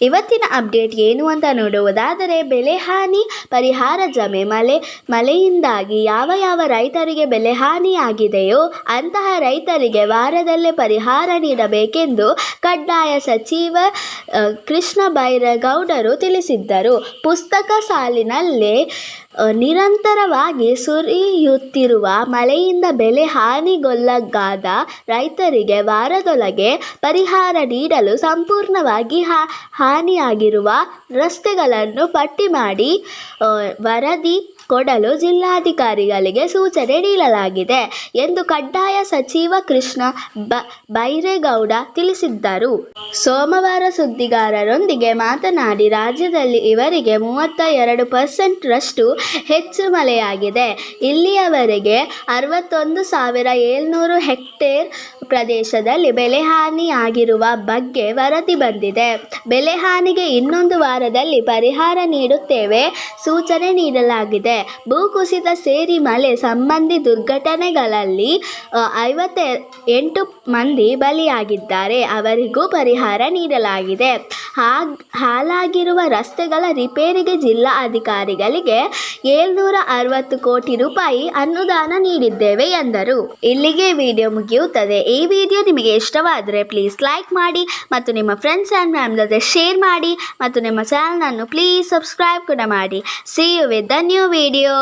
ಇವತ್ತಿನ ಅಪ್ಡೇಟ್ ಏನು ಅಂತ ನೋಡುವುದಾದರೆ, ಬೆಳೆಹಾನಿ ಪರಿಹಾರ ಜಮೆ ಮಳೆಯಿಂದಾಗಿ ಯಾವ ರೈತರಿಗೆ ಬೆಳೆಹಾನಿಯಾಗಿದೆಯೋ ಅಂತಹ ರೈತರಿಗೆ ವಾರದಲ್ಲೇ ಪರಿಹಾರ ನೀಡಬೇಕೆಂದು ಕಡ್ಡಾಯ ಸಚಿವ ಕೃಷ್ಣ ಬೈರೇಗೌಡರು ತಿಳಿಸಿದ್ದರು. ಪುಸ್ತಕ ಸಾಲಿನಲ್ಲೇ ನಿರಂತರವಾಗಿ ಸುರಿಯುತ್ತಿರುವ ಮಳೆಯಿಂದ ಬೆಳೆ ಹಾನಿಗೊಳಗಾದ ರೈತರಿಗೆ ವಾರದೊಳಗೆ ಪರಿಹಾರ ನೀಡಲು ಸಂಪೂರ್ಣವಾಗಿ ಹಾನಿಯಾಗಿರುವ ರಸ್ತೆಗಳನ್ನು ಪಟ್ಟಿ ಮಾಡಿ ವರದಿ ಕೊಡಲು ಜಿಲ್ಲಾಧಿಕಾರಿಗಳಿಗೆ ಸೂಚನೆ ನೀಡಲಾಗಿದೆ ಎಂದು ಕಡ್ಡಾಯ ಸಚಿವ ಕೃಷ್ಣ ಬೈರೇಗೌಡ ತಿಳಿಸಿದ್ದರು. ಸೋಮವಾರ ಸುದ್ದಿಗಾರರೊಂದಿಗೆ ಮಾತನಾಡಿ, ರಾಜ್ಯದಲ್ಲಿ ಈವರೆಗೆ 32% ರಷ್ಟು ಹೆಚ್ಚು ಮಳೆಯಾಗಿದೆ. ಇಲ್ಲಿಯವರೆಗೆ 61,700 ಹೆಕ್ಟೇರ್ ಪ್ರದೇಶದಲ್ಲಿ ಬೆಳೆಹಾನಿಯಾಗಿರುವ ಬಗ್ಗೆ ವರದಿ ಬಂದಿದೆ. ಬೆಳೆಹಾನಿಗೆ ಇನ್ನೊಂದು ವಾರದಲ್ಲಿ ಪರಿಹಾರ ನೀಡುತ್ತೇವೆ ಸೂಚನೆ ನೀಡಲಾಗಿದೆ. ಭೂಕುಸಿತ ಸೇರಿ ಮಳೆ ಸಂಬಂಧಿ ದುರ್ಘಟನೆಗಳಲ್ಲಿ 58 ಮಂದಿ ಬಲಿಯಾಗಿದ್ದಾರೆ. ಅವರಿಗೂ ಪರಿಹಾರ ನೀಡಲಾಗಿದೆ. ಹಾಳಾಗಿರುವ ರಸ್ತೆಗಳ ರಿಪೇರಿಗೆ ಜಿಲ್ಲಾ ಅಧಿಕಾರಿಗಳಿಗೆ 760 ಕೋಟಿ ರೂಪಾಯಿ ಅನುದಾನ ನೀಡಿದ್ದೇವೆ ಎಂದರು. ಇಲ್ಲಿಗೆ ವಿಡಿಯೋ ಮುಗಿಯುತ್ತದೆ. ಈ ವಿಡಿಯೋ ನಿಮಗೆ ಇಷ್ಟವಾದರೆ ಪ್ಲೀಸ್ ಲೈಕ್ ಮಾಡಿ ಮತ್ತು ನಿಮ್ಮ ಫ್ರೆಂಡ್ಸ್ ಆ್ಯಂಡ್ ಫ್ಯಾಮಿಲಿ ಜೊತೆ ಶೇರ್ ಮಾಡಿ ಮತ್ತು ನಿಮ್ಮ ಚಾನಲನ್ನು ಪ್ಲೀಸ್ ಸಬ್ಸ್ಕ್ರೈಬ್ ಕೂಡ ಮಾಡಿ. See you with the new video.